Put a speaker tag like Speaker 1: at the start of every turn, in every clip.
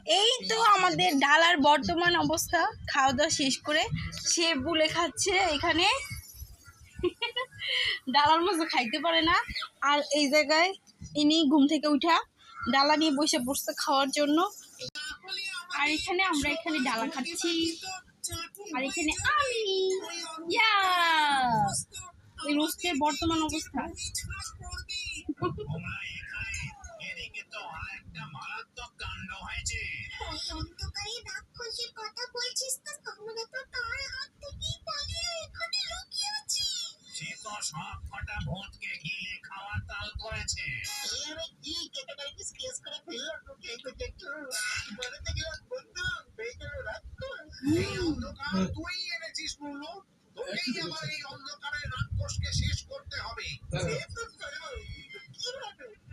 Speaker 1: এই তো আমাদের ডালার বর্তমান অবস্থা, খাওয়া দাওয়া শেষ করে সে বুলে খাচ্ছে এখানে। ডালার মতো খাইতে পারে না। আর এই জায়গায় ইনি ঘুম থেকে উঠা ডালা নিয়ে বসে পড়ছে খাওয়ার জন্য। আর এখানে আমরা এখানে ডালা খাচ্ছি। আর এখানে আমি এই রোস্টের বর্তমান অবস্থা।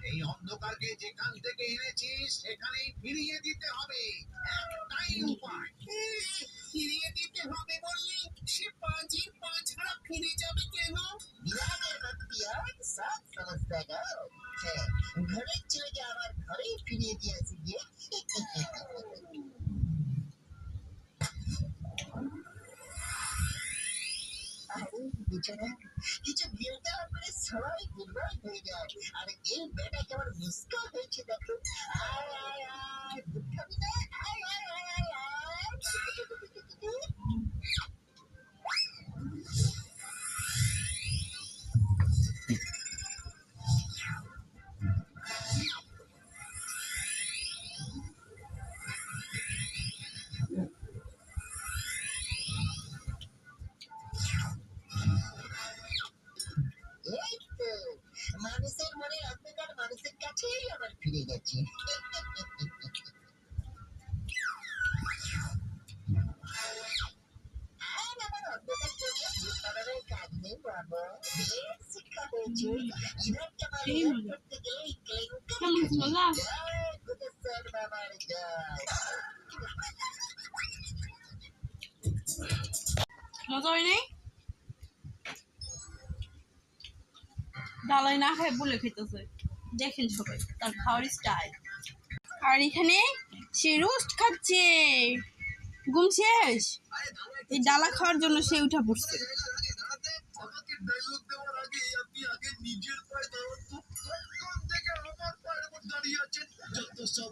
Speaker 2: এই অন্ধকারকে যেখান থেকে এনেছিস সেখানেই ফিরিয়ে দিতে হবে। একটাই উপায়, ফিরিয়ে দিতে হবে বললি সে পাঁচের পাঁচ হারা ফিরে যাবে কেন? সব সমস্যা ঘরে চলে যা, আমার ঘরেই ফিরিয়ে দিয়ে আসি গিয়ে। কিছু ভিড়টা আপনার সবাই দুর্বল হয়ে যায়। আর এই বেটা কেমন মুস্কা হয়েছে দেখো। আয় আয় আয় দুঃখাবি না, আয় আয় আয় আয় আয়। এই তো মানুষের মনে অন্ধকার মানুষের কাছেই আবার ফিরে গেছে। আর আমার অন্ধকার চোখে ভূত বানানোর কাজ নেই বাবা। বেশ শিক্ষা হয়েছে। ইধারটা মানে করতে গেলে জয় ভূতেশ্বর বাবার জয়।
Speaker 1: মজা হয় নাই? ডালাই না খায় বলে খেতেছে, দেখেন সবাই তার খাওয়ার স্টাইল। আর এখানে সে রোস্ট খাচ্ছে। ঘুম শেষ, এই ডালা খাওয়ার জন্য সে উঠা পড়ছে।
Speaker 2: নিজের পায়ে দাঁড়ান তো, কোন থেকে আমার পায়ের উপর দাঁড়িয়ে আছেন? যত সব